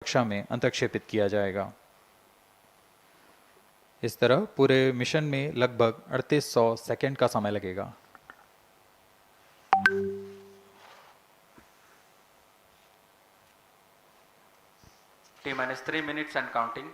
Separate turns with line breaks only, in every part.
कक्षा में अंतक्षेपित किया जाएगा। इस तरह पूरे मिशन में लगभग 3800 सेकेंड का समय लगेगा।
T-minus 3 minutes and counting.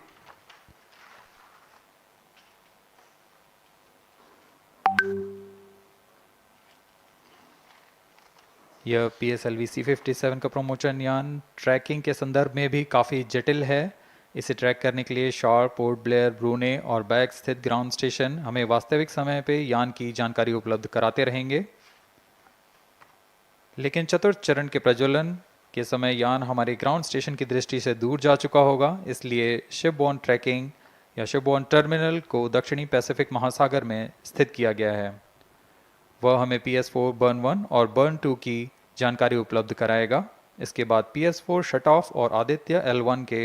यह PSLV C57 का प्रमोशन यान ट्रैकिंग के संदर्भ में भी काफ़ी जटिल है। इसे ट्रैक करने के लिए शॉर, पोर्ट ब्लेयर, ब्रूने और बैग स्थित ग्राउंड स्टेशन हमें वास्तविक समय पे यान की जानकारी उपलब्ध कराते रहेंगे। लेकिन चतुर्थ चरण के प्रज्वलन के समय यान हमारे ग्राउंड स्टेशन की दृष्टि से दूर जा चुका होगा, इसलिए शिपबोर्न ट्रैकिंग या शिपबोर्न टर्मिनल को दक्षिणी पैसिफिक महासागर में स्थित किया गया है। वह हमें PS4 बर्न 1 और बर्न 2 की जानकारी उपलब्ध कराएगा। इसके बाद PS4 शट ऑफ और आदित्य L1 के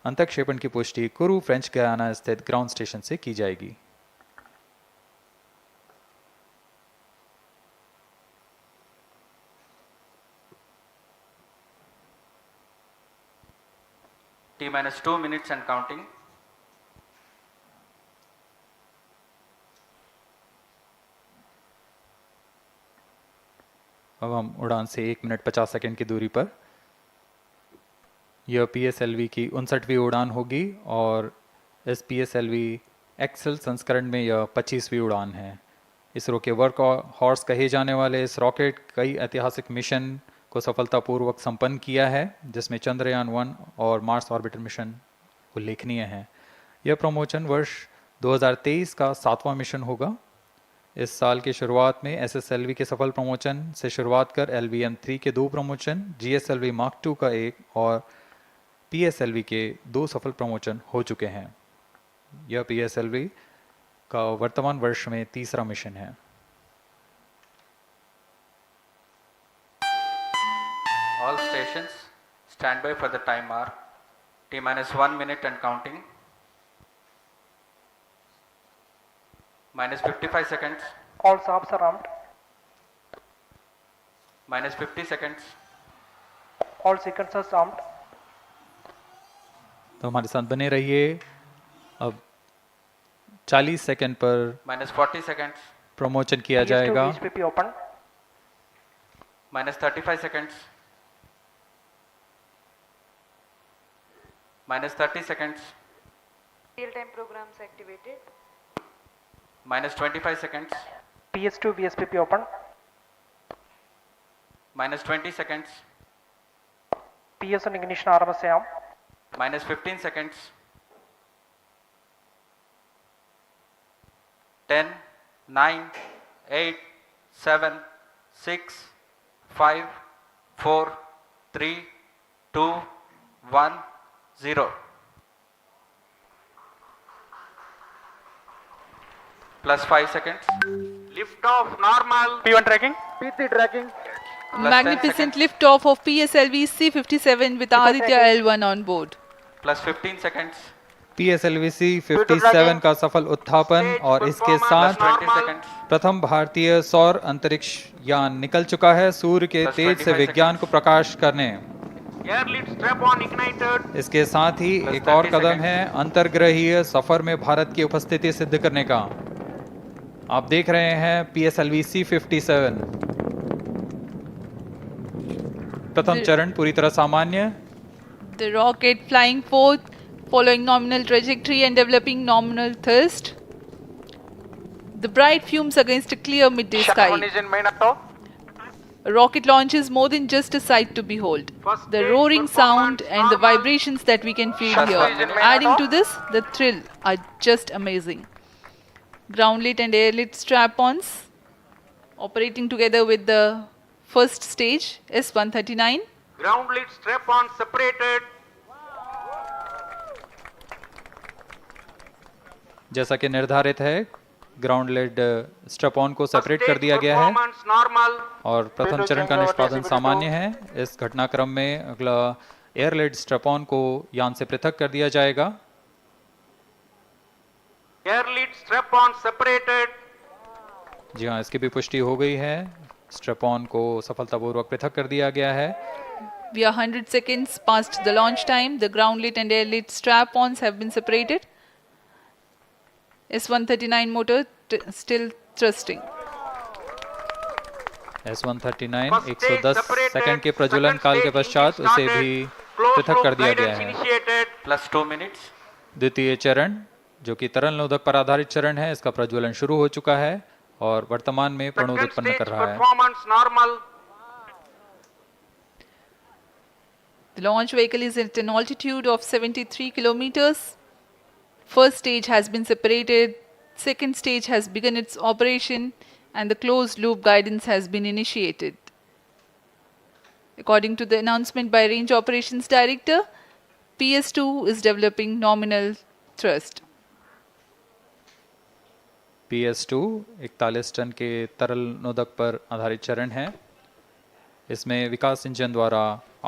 अंतक्षेपण की पुष्टि कुरु फ्रेंच गयाना स्थित ग्राउंड स्टेशन से की जाएगी।
T-minus 2 minutes and counting.
अब हम उड़ान से 1 मिनट 50 सेकंड की दूरी पर। यह PSLV की 59वीं उड़ान होगी और इस PSLV एक्सेल संस्करण में यह 25वीं उड़ान है। इसरो के वर्क हॉर्स कहे जाने वाले इस रॉकेट कई ऐतिहासिक मिशन को सफलतापूर्वक संपन्न किया है, जिसमें चंद्रयान 1 और मार्स ऑर्बिटर मिशन उल्लेखनीय हैं। यह प्रमोशन वर्ष 2023 का 7वां मिशन होगा। इस साल की शुरुआत में SSLV के सफल प्रमोशन से शुरुआत कर LVM-3 के 2 प्रमोशन, GSLV Mark II का 1 और PSLV के 2 सफल प्रमोशन हो चुके हैं। यह PSLV का वर्तमान वर्ष में 3रा मिशन है।
All stations stand by for the time hour. T-minus 1 minute and counting. Minus 55 seconds.
All subs are armed.
Minus 50 seconds.
All sequencers armed.
तो हमारे साथ बने रहिए। अब 40 सेकंड पर
Minus 40 seconds.
प्रमोशन किया
PS2
जाएगा।
VSPP open.
Minus 35 seconds. Minus 30 seconds.
Real-time programs activated.
Minus 25 seconds.
PS2 VSPP open.
Minus 20 seconds.
PS1 ignition RMS arm.
Minus 15 seconds. 10, 9, 8, 7, 6, 5, 4, 3, 2, 1, 0. Plus 5 seconds.
Lift off normal.
P1 tracking.
PT tracking.
Plus 10
Magnificent
seconds.
liftoff of PSLV C57 with Aditya L1 on board.
Plus 15 seconds.
PSLV C57 का सफल उत्थापन और इसके साथ
20 seconds.
प्रथम भारतीय सौर अंतरिक्ष यान निकल चुका है सूर्य के
Plus
तेज से
25
विज्ञान को प्रकाश करने।
Air lead strap on ignited.
इसके साथ ही
Plus
एक और
30
कदम
seconds.
है अंतर्ग्रहीय सफर में भारत की उपस्थिति सिद्ध करने का। आप देख रहे हैं PSLV C57। प्रथम चरण पूरी तरह सामान्य।
The rocket flying forth, following nominal trajectory and developing nominal thrust. The bright fumes against a clear midday
Shutdown
sky.
is in main auto.
A rocket launch is more than just a sight to behold.
First
The
stage
roaring sound
performance
and the
normal.
vibrations that we can feel
Shutdown
here.
is in main
Adding
auto.
to this, the thrill are just amazing. Ground lit and air lit strap-ons operating together with the first stage S139.
Ground lead strap on separated.
जैसा कि निर्धारित है, ground lead स्ट्रप on को
First
separate कर
stage
दिया गया है
performance normal.
और प्रथम चरण का निष्पादन सामान्य है। इस घटनाक्रम में अगला एयर लेड स्ट्रप ऑन को यान से पृथक कर दिया जाएगा।
Air lead strap on separated.
जी हाँ, इसकी भी पुष्टि हो गई है। स्ट्रप ऑन को सफलतापूर्वक पृथक कर दिया गया है।
We are 100 seconds past the launch time. The ground lit and air lit strap-ons have been separated. S139 motor still thrusting.
S139
First stage
110
separated,
second के प्रज्वलन
second
काल के
stage
पश्चात
engine
उसे
started,
भी
closed
पृथक
loop
कर दिया गया
guidance
है।
initiated.
Plus 2 minutes.
द्वितीय चरण जो कि तरल नोदक पर आधारित चरण है, इसका प्रज्वलन शुरू हो चुका है और वर्तमान में प्रणोद
Second
उत्पन्न
stage
कर रहा है।
performance normal.
The launch vehicle is at an altitude of 73 kilometers. First stage has been separated. Second stage has begun its operation and the closed loop guidance has been initiated. According to the announcement by Range Operations Director, PS2 is developing nominal thrust.
PS2 41 ton के तरल नोदक पर आधारित चरण है। इसमें विकास engine द्वारा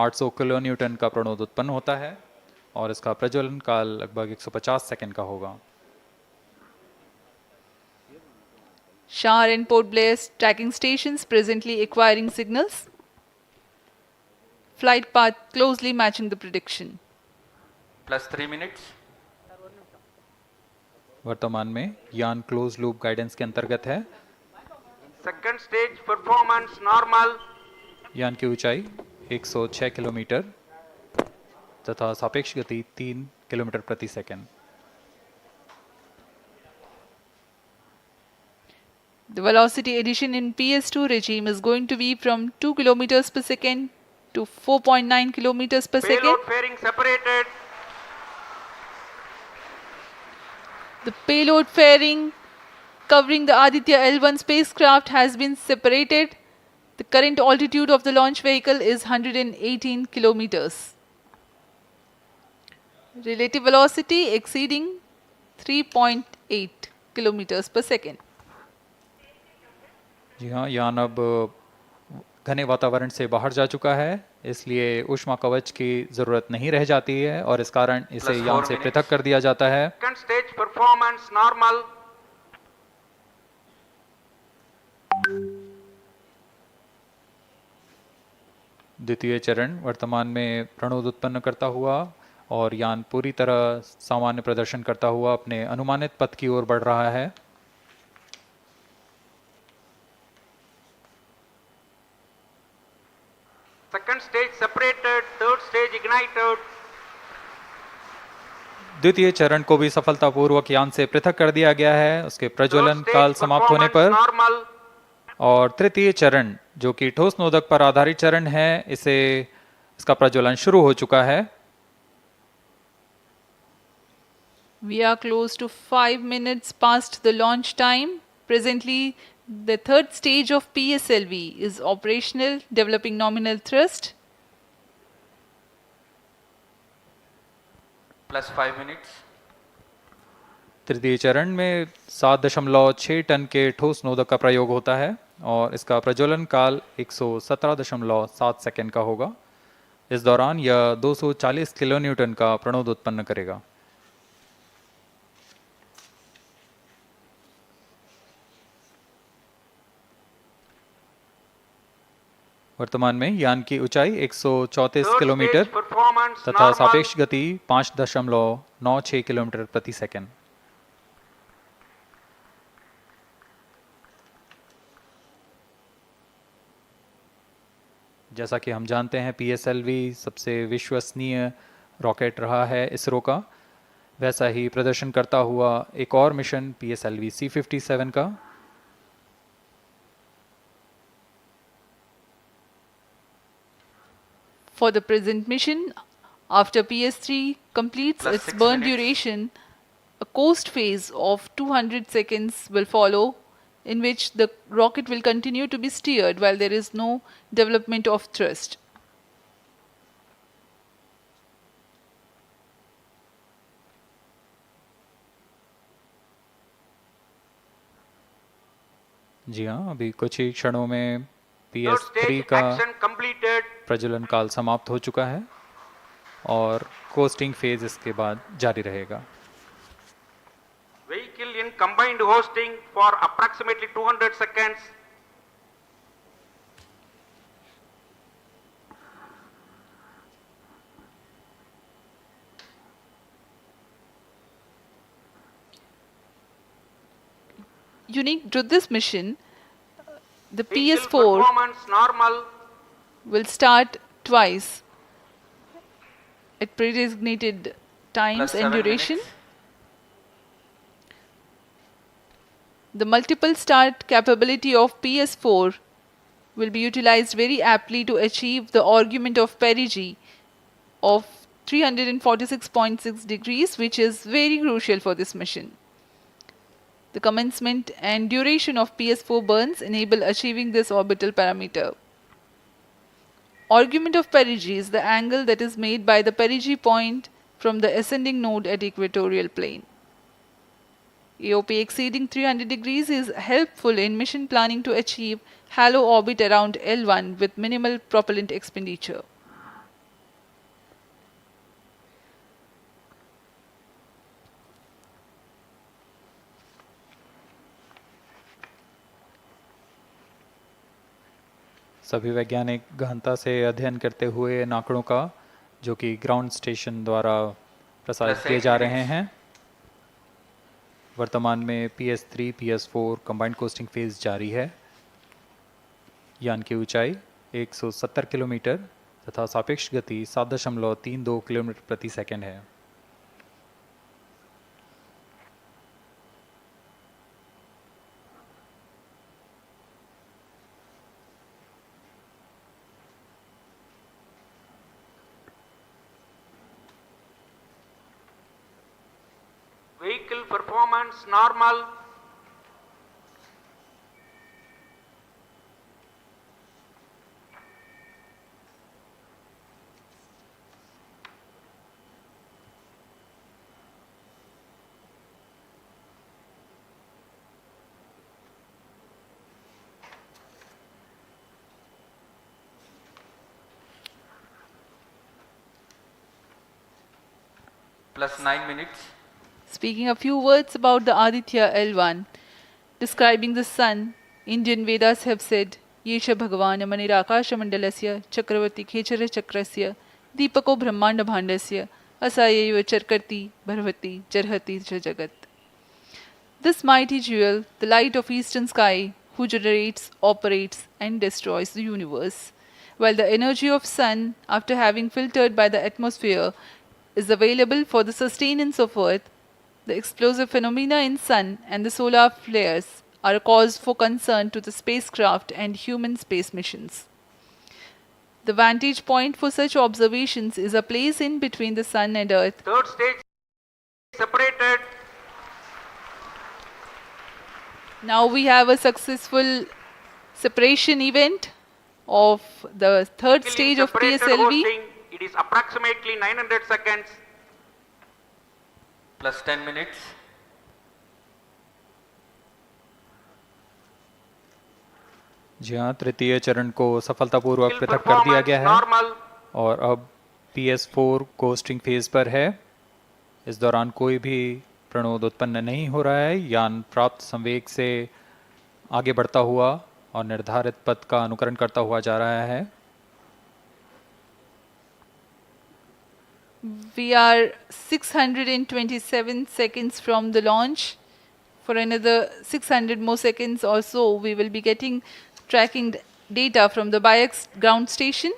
800 kilo Newton का प्रणोद उत्पन्न होता है और इसका प्रज्वलन काल लगभग 150 सेकंड का होगा।
Shar and Port Blair tracking stations presently acquiring signals. Flight path closely matching the prediction.
Plus 3 minutes.
वर्तमान में यान क्लोज लूप गाइडेंस के अंतर्गत है।
Second stage performance normal.
यान की ऊंचाई 106 किलोमीटर तथा सापेक्ष गति 3 किलोमीटर प्रति second.
The velocity addition in PS2 regime is going to be from 2 kilometers per second to 4.9 kilometers per second.
Payload fairing separated.
The payload fairing covering the Aditya L1 spacecraft has been separated. The current altitude of the launch vehicle is 118 kilometers. Relative velocity exceeding 3.8 kilometers per second.
जी हाँ, यान अब घने वातावरण से बाहर जा चुका है, इसलिए ऊष्मा कवच की जरूरत नहीं रह जाती है और इस कारण इसे
Plus
यान
4
से
minutes.
पृथक कर दिया जाता है।
Second stage performance normal.
द्वितीय चरण वर्तमान में प्रणोद उत्पन्न करता हुआ और यान पूरी तरह सामान्य प्रदर्शन करता हुआ अपने अनुमानित पथ की ओर बढ़ रहा है।
Second stage separated. Third stage ignited.
द्वितीय चरण को भी सफलतापूर्वक यान से पृथक कर दिया गया है उसके प्रज्वलन
Third
काल
stage
समाप्त होने पर।
performance normal.
और तृतीय चरण जो कि ठोस नोदक पर आधारित चरण है, इसका प्रज्वलन शुरू हो चुका है।
We are close to 5 minutes past the launch time. Presently, the third stage of PSLV is operational, developing nominal thrust.
Plus 5 minutes.
तृतीय चरण में 7.6 टन के ठोस नोदक का प्रयोग होता है और इसका प्रज्वलन काल 117.7 सेकंड का होगा। इस दौरान यह 240 किलो न्यूटन का प्रणोद उत्पन्न करेगा। वर्तमान में यान की ऊंचाई 134
Third
किलोमीटर
stage performance
तथा
normal.
सापेक्ष गति 5.96 किलोमीटर प्रति सेकंड। जैसा कि हम जानते हैं PSLV सबसे विश्वसनीय रॉकेट रहा है इसरो का, वैसा ही प्रदर्शन करता हुआ एक और मिशन PSLV C57 का।
For the present mission, after PS3 completes
Plus
its
6
burn
minutes.
duration, a coast phase of 200 seconds will follow, in which the rocket will continue to be steered while there is no development of thrust.
जी हाँ, अभी कुछ ही क्षणों में
Third
PS3
stage
का
action completed.
प्रज्वलन काल समाप्त हो चुका है और कोस्टिंग फेज इसके बाद जारी रहेगा।
Vehicle in combined hosting for approximately 200 seconds.
unique to this mission, the
Vehicle
PS4
performance normal.
will start twice at pre-designated times
Plus
and
7
duration.
minutes.
The multiple start capability of PS4 will be utilized very aptly to achieve the argument of perigee of 346.6 degrees, which is very crucial for this mission. The commencement and duration of PS4 burns enable achieving this orbital parameter. Argument of perigee is the angle that is made by the perigee point from the ascending node at equatorial plane. AOP exceeding 300 degrees is helpful in mission planning to achieve halo orbit around L1 with minimal propellant expenditure.
सभी वैज्ञानिक गहनता से अध्ययन करते हुए इन आंकड़ों का जो कि ग्राउंड स्टेशन द्वारा प्रसारित
Plus
किए
8
जा रहे
minutes.
हैं। वर्तमान में PS3, PS4 combined costing phase जारी है। यान की ऊंचाई 170 किलोमीटर तथा सापेक्ष गति 7.32 किलोमीटर प्रति सेकंड है।
Vehicle performance normal.
Plus 9 minutes.
Speaking a few words about the Aditya L1, describing the sun, Indian Vedas have said, Yesha Bhagavan Manirakasha Mandalasya Chakravati Khechara Chakrasya Deepako Brahmanda Bhandasya Asayeva Charkarti Bharvati Charhati Jagat. This mighty jewel, the light of eastern sky, who generates, operates and destroys the universe, while the energy of sun, after having filtered by the atmosphere, is available for the sustenance of earth, the explosive phenomena in sun and the solar flares are a cause for concern to the spacecraft and human space missions. The vantage point for such observations is a place in between the sun and earth.
Third stage separated.
Now we have a successful separation event of the third
Vehicle
stage
is
of
separated
PSLV.
hosting. It is approximately 900 seconds.
Plus 10 minutes.
जी हाँ, तृतीय चरण को सफलतापूर्वक
Vehicle
पृथक कर दिया
performance
गया है
normal.
और अब PS4 कोस्टिंग फेज पर है। इस दौरान कोई भी प्रणोद उत्पन्न नहीं हो रहा है। यान प्राप्त संवेग से आगे बढ़ता हुआ और निर्धारित पथ का अनुकरण करता हुआ जा रहा है।
We are 627 seconds from the launch. For another 600 more seconds or so, we will be getting tracking data from the BIAX ground station.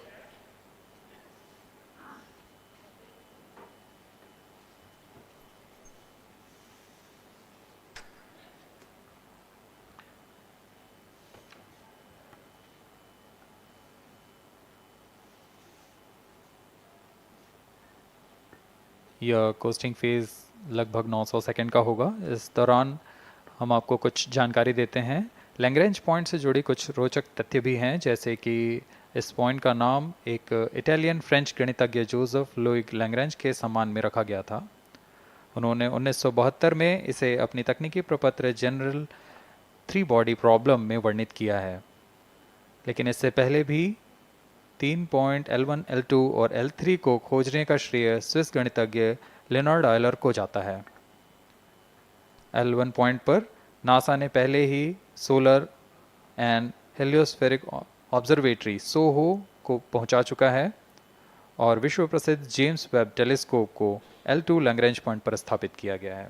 यह कोस्टिंग फेज लगभग 900 सेकंड का होगा। इस दौरान हम आपको कुछ जानकारी देते हैं। लैग्रेंज पॉइंट से जुड़ी कुछ रोचक तथ्य भी हैं, जैसे कि इस पॉइंट का नाम एक इटालियन फ्रेंच गणितज्ञ जोसेफ लुइग लैग्रेंज के सम्मान में रखा गया था। उन्होंने 1972 में इसे अपनी तकनीकी प्रपत्र जनरल 3 बॉडी प्रॉब्लम में वर्णित किया है, लेकिन इससे पहले भी 3 पॉइंट L1, L2 और L3 को खोजने का श्रेय स्विस गणितज्ञ लेनार्ड आयलर को जाता है। L1 पॉइंट पर नासा ने पहले ही सोलर एंड हेलियोस्फेरिक ऑब्जर्वेटरी सोहो को पहुंचा चुका है और विश्व प्रसिद्ध जेम्स वेब टेलीस्कोप को L2 लैग्रेंज पॉइंट पर स्थापित किया गया है।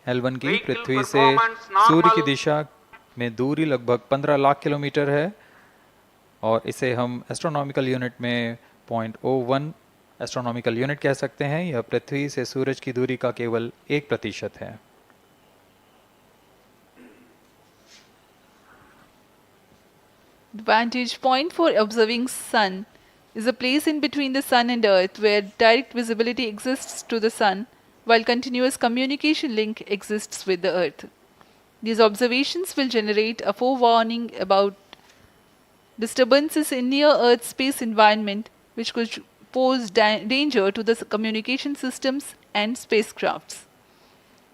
L1 की
Vehicle
पृथ्वी से
performance
सूर्य की
normal.
दिशा में दूरी लगभग 15 लाख किलोमीटर है और इसे हम एस्ट्रोनॉमिकल यूनिट में 0.01 एस्ट्रोनॉमिकल यूनिट कह सकते हैं। यह पृथ्वी से सूरज की दूरी का केवल 1% है।
The vantage point for observing sun is a place in between the sun and earth where direct visibility exists to the sun while continuous communication link exists with the earth. These observations will generate a forewarning about disturbances in near earth space environment which could pose danger to the communication systems and spacecrafts.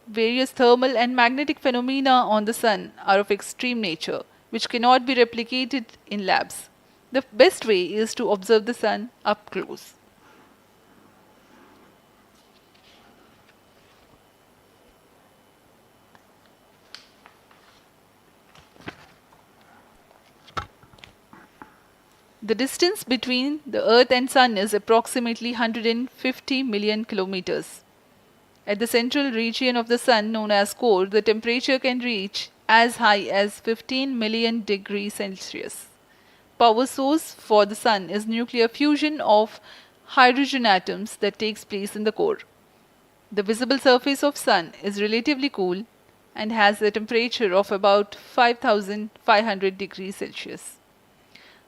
Various thermal and magnetic phenomena on the sun are of extreme nature, which cannot be replicated in labs. The best way is to observe the sun up close. The distance between the Earth and Sun is approximately 150 million kilometers. At the central region of the Sun, known as core, the temperature can reach as high as 15 million degrees Celsius. Power source for the Sun is nuclear fusion of hydrogen atoms that takes place in the core. The visible surface of Sun is relatively cool and has a temperature of about 5500 degrees Celsius.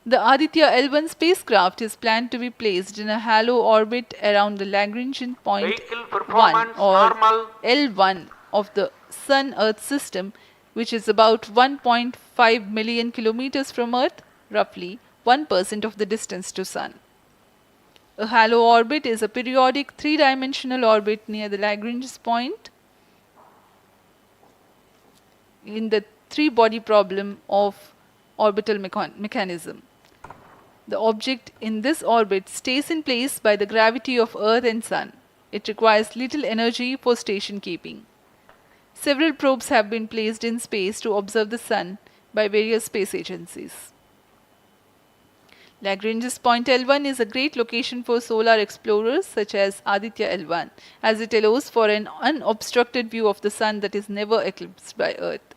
The Aditya L1 spacecraft is planned to be placed in a halo orbit around the Lagrangian point
Vehicle
1
performance
or
normal.
L1 of the Sun-Earth system, which is about 1.5 million kilometers from Earth, roughly 1% of the distance to Sun. A halo orbit is a periodic three-dimensional orbit near the Lagrange point in the three-body problem of orbital mechanism. The object in this orbit stays in place by the gravity of Earth and Sun. It requires little energy for station keeping. Several probes have been placed in space to observe the Sun by various space agencies. Lagrange's point L1 is a great location for solar explorers such as Aditya L1, as it allows for an unobstructed view of the Sun that is never eclipsed by Earth.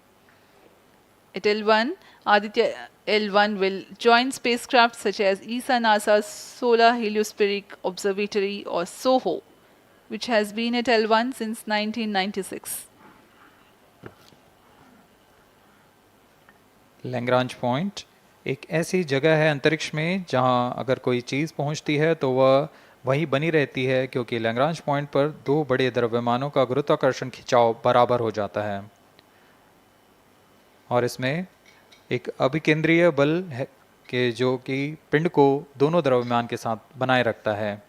At L1, Aditya L1 will join spacecraft such as ESA NASA's Solar Heliospheric Observatory or SOHO, which has been at L1 since 1996.
Lagrange point एक ऐसी जगह है अंतरिक्ष में जहां अगर कोई चीज़ पहुंचती है तो वह वहीं बनी रहती है, क्योंकि लैग्रांज पॉइंट पर दो बड़े द्रव्यमानों का गुरुत्वाकर्षण खिंचाव बराबर हो जाता है और इसमें एक अभिकेंद्रीय बल है कि जो कि पिंड को दोनों द्रव्यमान के साथ बनाए रखता है।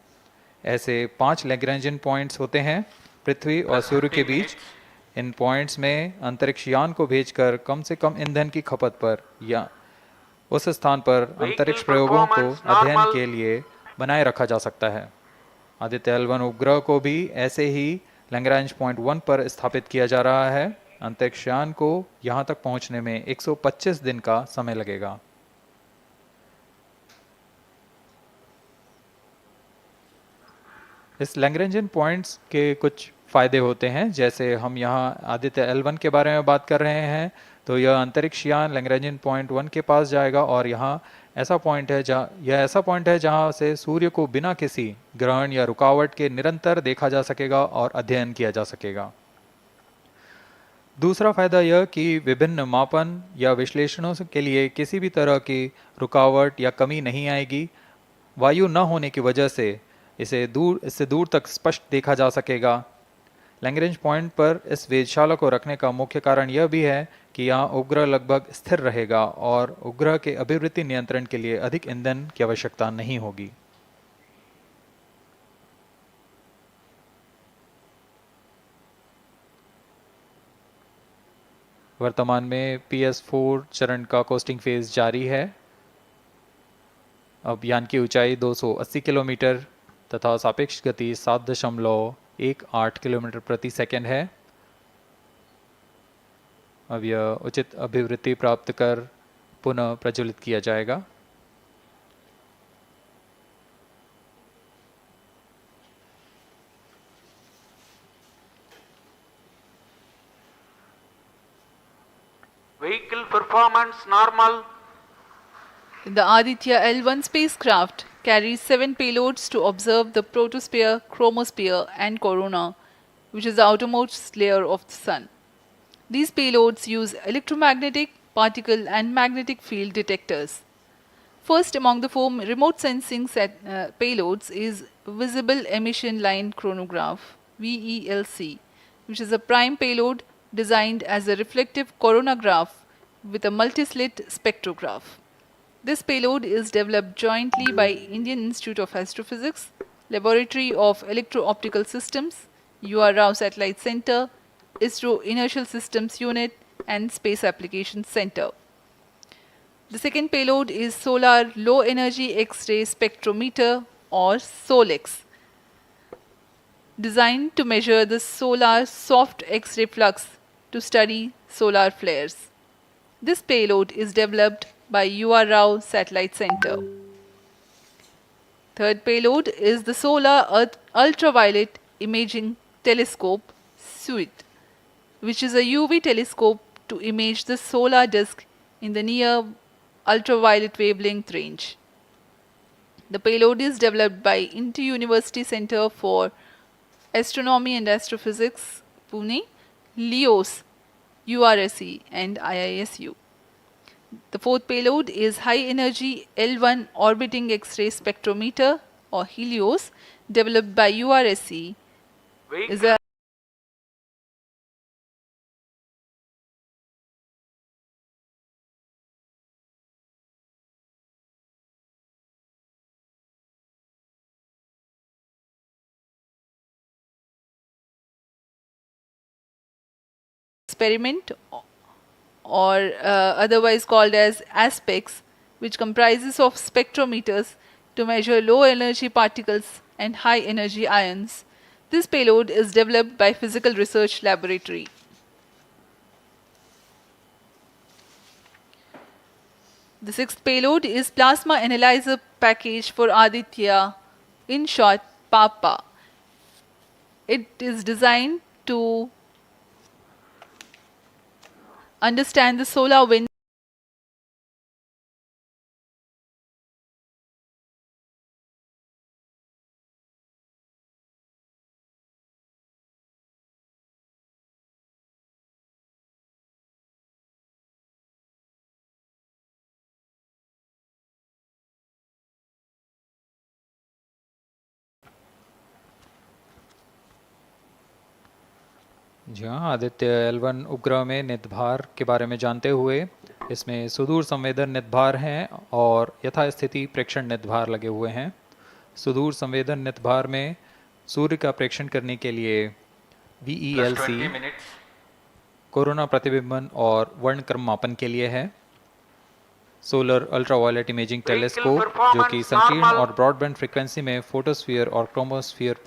ऐसे 5 लैग्रेंजियन पॉइंट्स होते हैं पृथ्वी और सूर्य के बीच। इन पॉइंट्स में अंतरिक्ष यान को भेजकर कम से कम ईंधन की खपत पर या उस स्थान पर अंतरिक्ष प्रयोगों को अध्ययन के लिए बनाए रखा जा सकता है। आदित्य L1 उपग्रह को भी ऐसे ही लैग्रांज पॉइंट 1 पर स्थापित किया जा रहा है। अंतरिक्ष यान को यहां तक पहुंचने में 125 दिन का समय लगेगा। इस लैग्रेंजियन पॉइंट्स के कुछ फ़ायदे होते हैं, जैसे हम यहाँ आदित्य L1 के बारे में बात कर रहे हैं तो यह अंतरिक्ष यान लैग्रेंजियन पॉइंट 1 के पास जाएगा और यहाँ ऐसा पॉइंट है जहाँ से सूर्य को बिना किसी ग्रहण या रुकावट के निरंतर देखा जा सकेगा और अध्ययन किया जा सकेगा। दूसरा फायदा यह कि विभिन्न मापन या विश्लेषणों के लिए किसी भी तरह की रुकावट या कमी नहीं आएगी। वायु न होने की वजह से इससे दूर तक स्पष्ट देखा जा सकेगा। लैग्रेंज पॉइंट पर इस वेधशाला को रखने का मुख्य कारण यह भी है कि यहाँ उपग्रह लगभग स्थिर रहेगा और उपग्रह के अभिवृत्ति नियंत्रण के लिए अधिक ईंधन की आवश्यकता नहीं होगी। वर्तमान में PS4 चरण का कोस्टिंग फेज जारी है। अब यान की ऊंचाई 280 किलोमीटर तथा सापेक्ष गति 7.18 किलोमीटर प्रति सेकंड है। अब यह उचित अभिवृत्ति प्राप्त कर पुनः प्रज्वलित किया जाएगा।
Vehicle performance normal.
The Aditya L1 spacecraft carries 7 payloads to observe the protosphere, chromosphere, and corona, which is the outermost layer of the Sun. These payloads use electromagnetic, particle, and magnetic field detectors. First among the 4 remote sensing payloads is Visible Emission Line Chronograph (VELC), which is a prime payload designed as a reflective coronagraph with a multi-slit spectrograph. This payload is developed jointly by Indian Institute of Astrophysics, Laboratory of Electro-Optical Systems, UR Rao Satellite Center, ISRO Inertial Systems Unit, and Space Applications Center. The second payload is Solar Low Energy X-ray Spectrometer, or SOLEX, designed to measure the solar soft X-ray flux to study solar flares. This payload is developed by UR Rao Satellite Center. Third payload is the Solar Earth Ultraviolet Imaging Telescope SUIT, which is a UV telescope to image the solar disk in the near ultraviolet wavelength range. The payload is developed by Inter-University Center for Astronomy and Astrophysics, Pune, LEOS, URSE, and IISU. The fourth payload is High Energy L1 Orbiting X-ray Spectrometer, or HELIOS, developed by URSE. Is a experiment, or otherwise called as ASPEX, which comprises of spectrometers to measure low energy particles and high energy ions. This payload is developed by Physical Research Laboratory. The sixth payload is Plasma Analyzer Package for Aditya, in short PAPA. It is designed to understand the solar wind
जी हाँ, Aditya L1 उपग्रह में नितभार के बारे में जानते हुए इसमें सुदूर संवेदन नितभार हैं और यथास्थिति प्रेक्षण नितभार लगे हुए हैं। सुदूर संवेदन नितभार में सूर्य का प्रेक्षण करने के लिए
Plus 20
VELC
minutes.
कोरोना प्रतिबिंबन और वर्णक्रम मापन के लिए है। सोलर अल्ट्रावायलेट इमेजिंग टेलीस्कोप जो कि संकीर्ण और ब्रॉडबैंड फ्रीक्वेंसी में फोटोस्फीयर और क्रोमोस्फीयर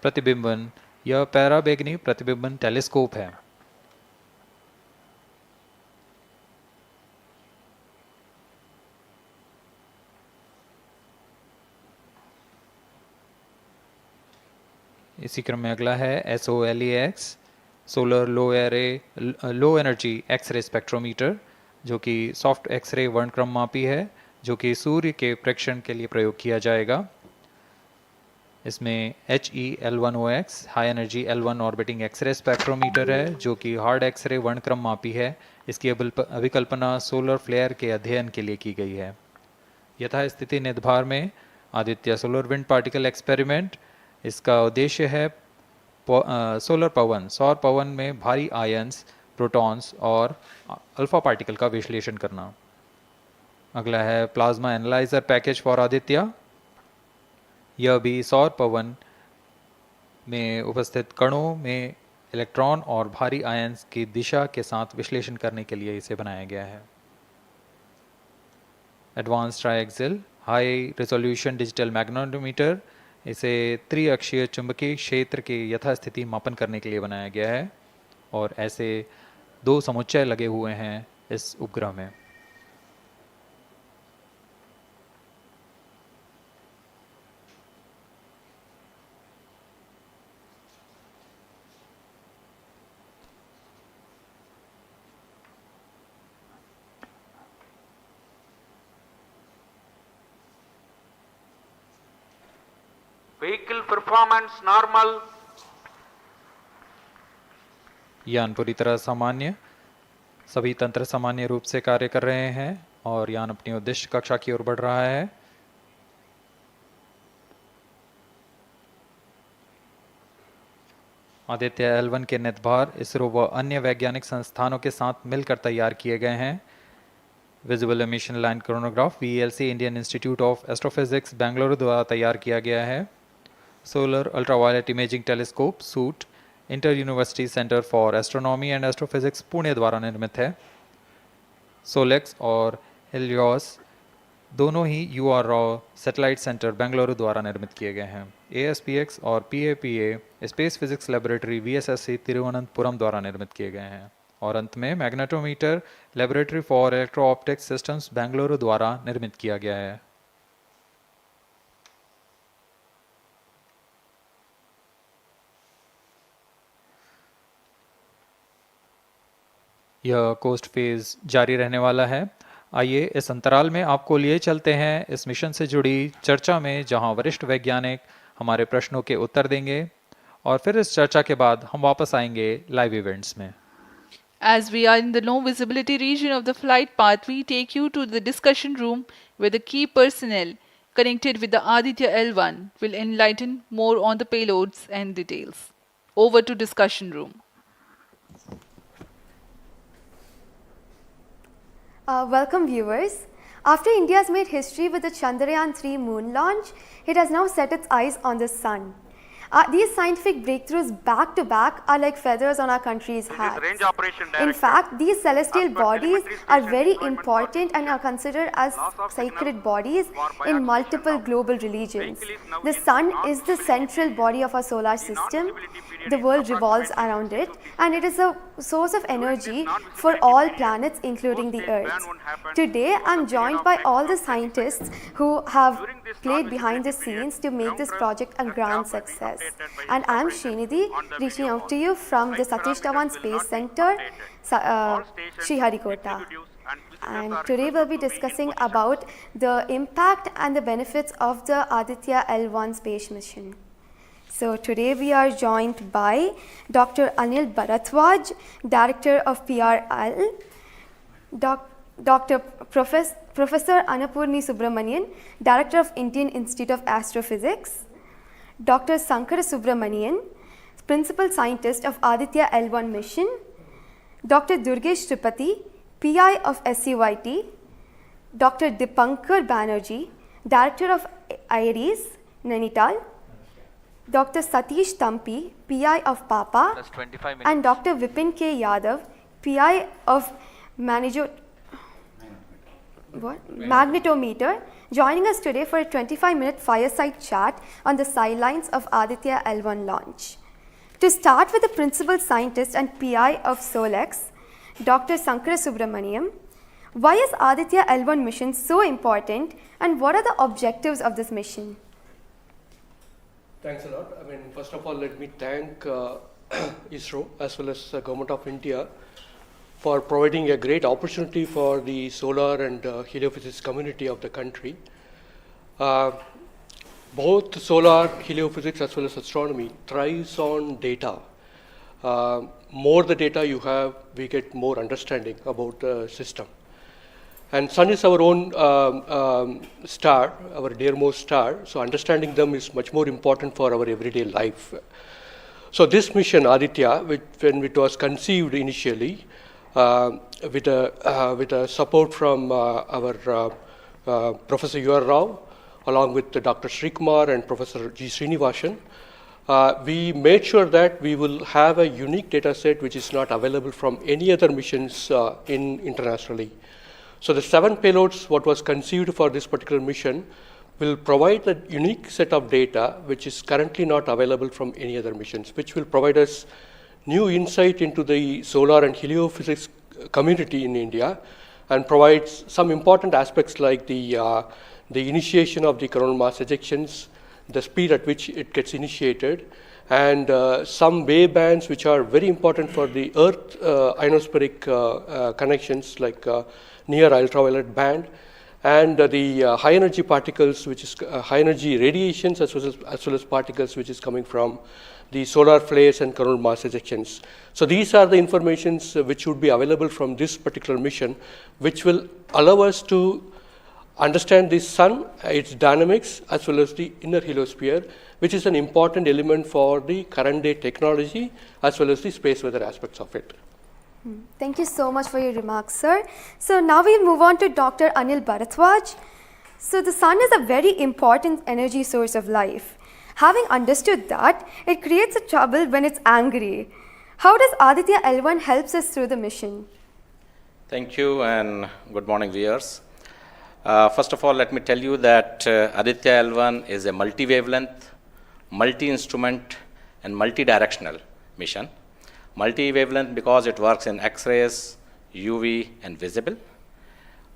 प्रतिबिंबन यह पैराबैंगनी प्रतिबिंबन टेलीस्कोप है। इसी क्रम में अगला है SOLEX solar low energy X ray spectrometer जो कि सॉफ्ट एक्सरे वर्णक्रम मापी है जो कि सूर्य के प्रेक्षण के लिए प्रयोग किया जाएगा। इसमें HEL1OX high energy L1 orbiting X ray spectrometer है जो कि हार्ड एक्सरे वर्णक्रम मापी है। इसकी अभिकल्पना सोलर फ्लेयर के अध्ययन के लिए की गई है। यथास्थिति नितभार में Aditya solar wind particle experiment, इसका उद्देश्य है सोलर पवन सौर पवन में भारी आयंस, प्रोटॉन्स और अल्फा पार्टिकल का विश्लेषण करना। अगला है plasma analyser package for Aditya. यह भी सौर पवन में उपस्थित कणों में इलेक्ट्रॉन और भारी आयंस की दिशा के साथ विश्लेषण करने के लिए इसे बनाया गया है। Advance triaxial high resolution digital magnetometer, इसे त्रिअक्षीय चुंबकीय क्षेत्र के यथास्थिति मापन करने के लिए बनाया गया है और ऐसे 2 समुच्चय लगे हुए हैं इस उपग्रह में।
Vehicle performance normal.
यान पूरी तरह सामान्य, सभी तंत्र सामान्य रूप से कार्य कर रहे हैं और यान अपनी उद्देश्य कक्षा की ओर बढ़ रहा है। आदित्य L1 के नितभार इसरो व अन्य वैज्ञानिक संस्थानों के साथ मिलकर तैयार किए गए हैं। Visible emission line chronograph VLC Indian institute of astrophysics Bengaluru द्वारा तैयार किया गया है। Solar ultraviolet imaging telescope suit inter university centre for astronomy and astrophysics Pune द्वारा निर्मित है। सोलेक्स और हेलियोस दोनों ही UR Rao satellite centre Bengaluru द्वारा निर्मित किए गए हैं। ASPX और PAPA space physics laboratory VSSC Thiruvananthapuram द्वारा निर्मित किए गए हैं। और अंत में magnetometer laboratory for electro optics systems Bengaluru द्वारा निर्मित किया गया है। यह कोस्ट फेज जारी रहने वाला है। आइए इस अंतराल में आपको लिए चलते हैं इस मिशन से जुड़ी चर्चा में, जहां वरिष्ठ वैज्ञानिक हमारे प्रश्नों के उत्तर देंगे और फिर इस चर्चा के बाद हम वापस आएंगे लाइव इवेंट्स में।
As we are in the low visibility region of the flight path, we take you to the discussion room where the key personnel connected with the Aditya L1 will enlighten more on the payloads and details. Over to discussion room.
Welcome viewers. After India has made history with the Chandrayaan-3 moon launch, it has now set its eyes on the sun. These scientific breakthroughs back to back are like feathers on our country's hat.
Range operation
In
director.
fact, these celestial
As per
bodies
telemetry
are
station
very
deployment
important
for
and are considered as
loss of
sacred
signal
bodies
for
in
biaxial
multiple
shutdown.
global religions.
Vehicle is now
The
in
sun is the
non-visibility
central
period.
body of our solar
The
system.
non-visibility period
The
is
world revolves
approximately
around it
6 to
and it is a source of energy
non-visibility
for all
period,
planets including the
post-stage
Earth.
ban won't happen
Today
over
I am
the
joined
period
by
of
all the
next
scientists who have
During this
played behind the
non-visibility
scenes
period,
to make this
ground
project a
truth, the
grand
staff will be
success.
updated by
And I am
information
Srinidhi,
on the
reaching
video
out to
hall.
you from the
Flight
Satish
parameters
Dhawan
will
Space
not be
Center,
updated. All stations,
Sriharikota.
executives and visitors
And
are
today we'll be
requested to
discussing
in position.
about the impact and the benefits of the Aditya L1 space mission. So today we are joined by Dr. Anil Bharatwaj, Director of PRL, Professor Annapurni Subramanian, Director of Indian Institute of Astrophysics, Dr. Sankara Subramanian, Principal Scientist of Aditya L1 mission, Dr. Durgesh Tripathi, PI of SCYT, Dr. Dipankar Banerjee, Director of IRIS, Nainital, Dr. Satish Tampi, PI of PAPA,
Plus 25 minutes.
and Dr. Vipin K. Yadav, PI of Magnetometer, joining us today for a 25-minute fireside chat on the sidelines of Aditya L1 launch. To start with the principal scientist and PI of SOLEX, Dr. Sankara Subramaniam, why is Aditya L1 mission so important and what are the objectives of this mission?
Thanks a lot. First of all, let me thank ISRO as well as the Government of India for providing a great opportunity for the solar and heliophysics community of the country. Both solar, heliophysics as well as astronomy thrives on data. More the data you have, we get more understanding about the system. And sun is our own star, our dearmost star, so understanding them is much more important for our everyday life. So this mission, Aditya, when it was conceived initially, with a support from our Professor UR Rao, along with Dr. Srikumar and Professor G. Srinivasan, we made sure that we will have a unique data set which is not available from any other missions internationally. So the 7 payloads, what was conceived for this particular mission, will provide a unique set of data which is currently not available from any other missions, which will provide us new insight into the solar and heliophysics community in India and provides some important aspects like the initiation of the coronal mass ejections, the speed at which it gets initiated, and some wave bands which are very important for the Earth ionospheric connections like near ultraviolet band, and the high energy particles, which is high energy radiations, as well as particles which is coming from the solar flares and coronal mass ejections. So these are the informations which would be available from this particular mission, which will allow us to understand the sun, its dynamics, as well as the inner heliosphere, which is an important element for the current day technology, as well as the space weather aspects of it.
Thank you so much for your remarks, sir. So now we'll move on to Dr. Anil Bharadwaj. So the sun is a very important energy source of life. Having understood that, it creates a trouble when it's angry. How does Aditya L1 helps us through the mission?
Thank you and good morning, viewers. First of all, let me tell you that Aditya L1 is a multi-wavelength, multi-instrument and multi-directional mission. Multi-wavelength because it works in X-rays, UV and visible.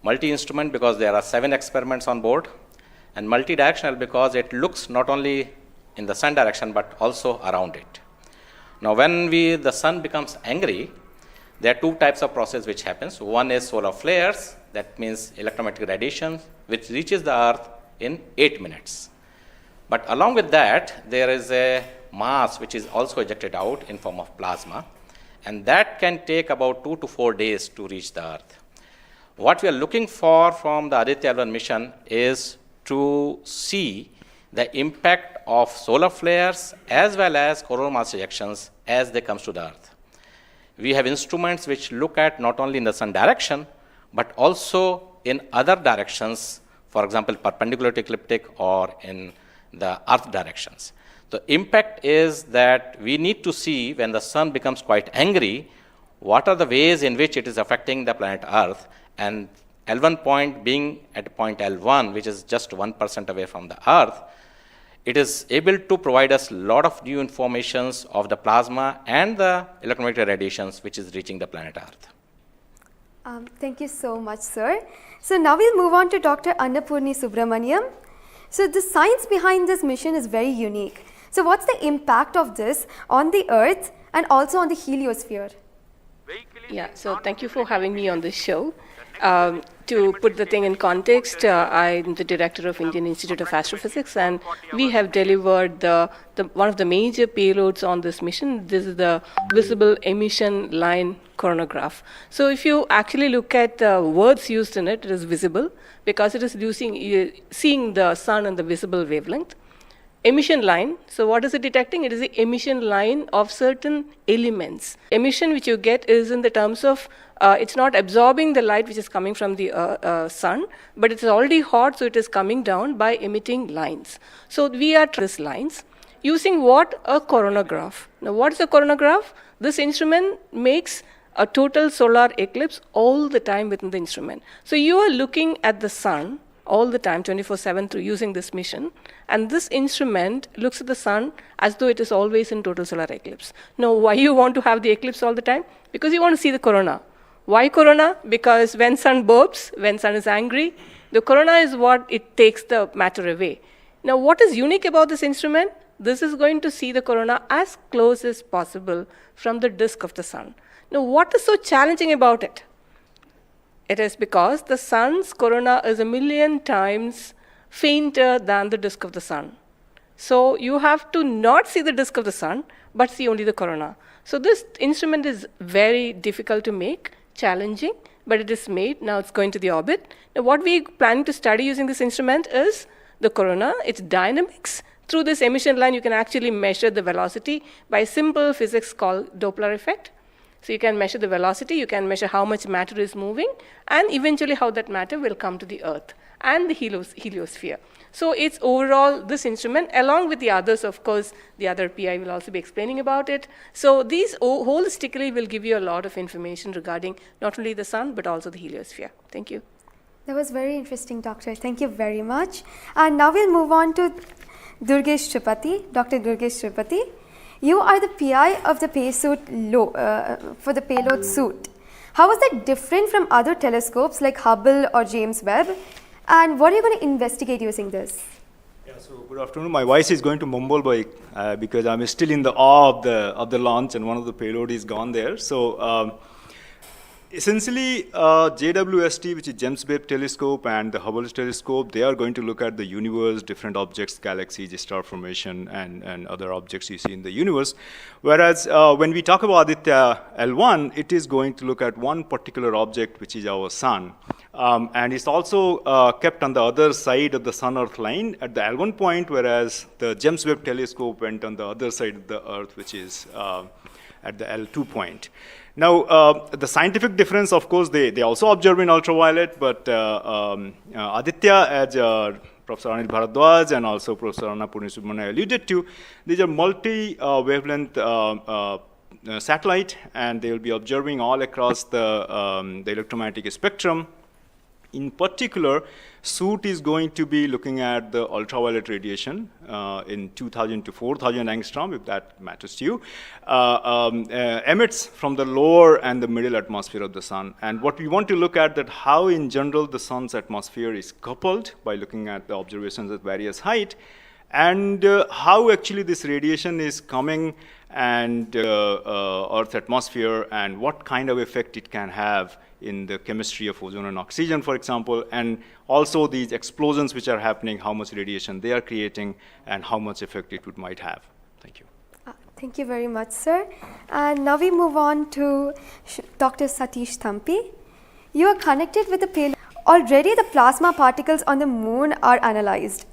Multi-instrument because there are 7 experiments on board. And multi-directional because it looks not only in the sun direction but also around it. Now when the sun becomes angry, there are 2 types of process which happens. One is solar flares, that means electromagnetic radiation, which reaches the earth in 8 minutes. But along with that, there is a mass which is also ejected out in form of plasma, and that can take about 2 to 4 days to reach the earth. What we are looking for from the Aditya L1 mission is to see the impact of solar flares as well as coronal mass ejections as they come to the earth. We have instruments which look at not only in the sun direction, but also in other directions, for example, perpendicular to ecliptic or in the earth directions. The impact is that we need to see when the sun becomes quite angry, what are the ways in which it is affecting the planet Earth, and L1 point being at point L1, which is just 1% away from the Earth, it is able to provide us a lot of new informations of the plasma and the electromagnetic radiations which is reaching the planet Earth.
Thank you so much, sir. So now we'll move on to Dr. Annapurni Subramaniam. So the science behind this mission is very unique. So what's the impact of this on the Earth and also on the heliosphere?
Yeah, so thank you for having me on this show. To put the thing in context, I'm the director of Indian Institute of Astrophysics, and we have delivered one of the major payloads on this mission. This is the visible emission line coronagraph. So if you actually look at the words used in it, it is visible because it is seeing the sun and the visible wavelength. Emission line, so what is it detecting? It is the emission line of certain elements. Emission which you get is in the terms of, it's not absorbing the light which is coming from the sun, but it's already hot, so it is coming down by emitting lines. So we are these lines using what? A coronagraph. Now what is a coronagraph? This instrument makes a total solar eclipse all the time within the instrument. So you are looking at the sun all the time, 24/7 through using this mission. And this instrument looks at the sun as though it is always in total solar eclipse. Now, why you want to have the eclipse all the time? Because you want to see the corona. Why corona? Because when sun burps, when sun is angry, the corona is what it takes the matter away. Now, what is unique about this instrument? This is going to see the corona as close as possible from the disk of the sun. Now, what is so challenging about it? It is because the sun's corona is 1,000,000 times fainter than the disk of the sun. So you have to not see the disk of the sun, but see only the corona. So this instrument is very difficult to make, challenging, but it is made. Now it's going to the orbit. Now what we plan to study using this instrument is the corona, its dynamics. Through this emission line, you can actually measure the velocity by simple physics called Doppler effect. So you can measure the velocity, you can measure how much matter is moving, and eventually how that matter will come to the Earth and the heliosphere. So it's overall this instrument, along with the others, of course, the other PI will also be explaining about it. So these holistically will give you a lot of information regarding not only the sun, but also the heliosphere. Thank you.
That was very interesting, Doctor. Thank you very much. And now we'll move on to Durgesh Tripathi, Dr. Durgesh Tripathi. You are the PI of the for the payload suit. How is that different from other telescopes like Hubble or James Webb? And what are you going to investigate using this?
Yeah, so good afternoon. My voice is going to mumble because I'm still in the awe of the launch and one of the payload is gone there. So Essentially, JWST, which is James Webb Telescope, and the Hubble Telescope, they are going to look at the universe, different objects, galaxies, star formation, and other objects you see in the universe. Whereas when we talk about Aditya L1, it is going to look at one particular object, which is our sun. And it's also kept on the other side of the Sun-Earth line at the L1 point, whereas the James Webb Telescope went on the other side of the Earth, which is at the L2 point. Now, the scientific difference, of course, they also observe in ultraviolet, but Aditya, as Professor Anil Bharadwaj and also Professor Annapurni Subramanian alluded to, these are multi-wavelength satellite, and they will be observing all across the electromagnetic spectrum. In particular, SOOT is going to be looking at the ultraviolet radiation in 2000 to 4000 angstrom, if that matters to you, emits from the lower and the middle atmosphere of the sun. And what we want to look at that how in general the sun's atmosphere is coupled by looking at the observations at various height, and how actually this radiation is coming and Earth's atmosphere, and what kind of effect it can have in the chemistry of ozone and oxygen, for example, and also these explosions which are happening, how much radiation they are creating, and how much effect it might have. Thank you.
Thank you very much, sir. And now we move on to Dr. Satish Thampi. You are connected with the payload. Already the plasma particles on the moon are analyzed.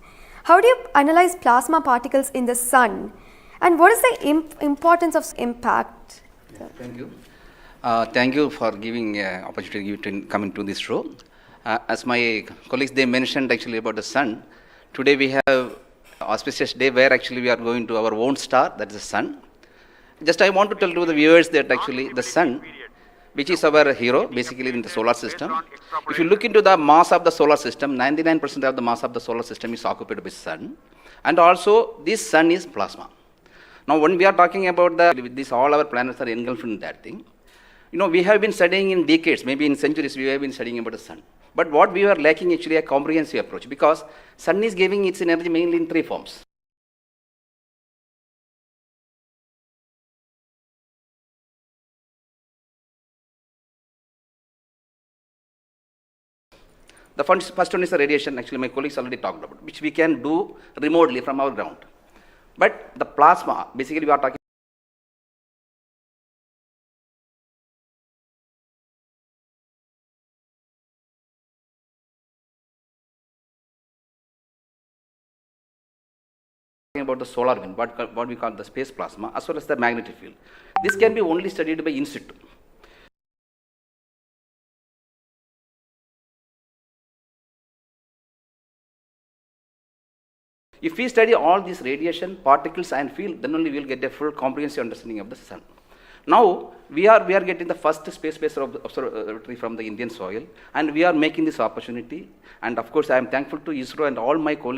How do you analyze plasma particles in the sun? And what is the importance of impact?
Thank you. Thank you for giving opportunity to come into this show. As my colleagues, they mentioned actually about the sun. Today we have auspicious day where actually we are going to our own star, that is the sun. Just I want to tell to the viewers that actually the sun, which is our hero basically in the solar system. If you look into the mass of the solar system, 99% of the mass of the solar system is occupied by sun. And also this sun is plasma. Now when we are talking about this, all our planets are engulfed in that thing. You know, we have been studying in decades, maybe in centuries, we have been studying about the sun. But what we are lacking actually a comprehensive approach, because sun is giving its energy mainly in three forms. The first one is the radiation, actually my colleagues already talked about, which we can do remotely from our ground. But the plasma, basically we are talking about the solar wind, what we call the space plasma, as well as the magnetic field. This can be only studied by in situ. If we study all these radiation, particles and field, then only we will get a full comprehensive understanding of the sun. Now, we are getting the first space-based observatory from the Indian soil, and we are making this opportunity. And of course, I am thankful to ISRO and all my colleagues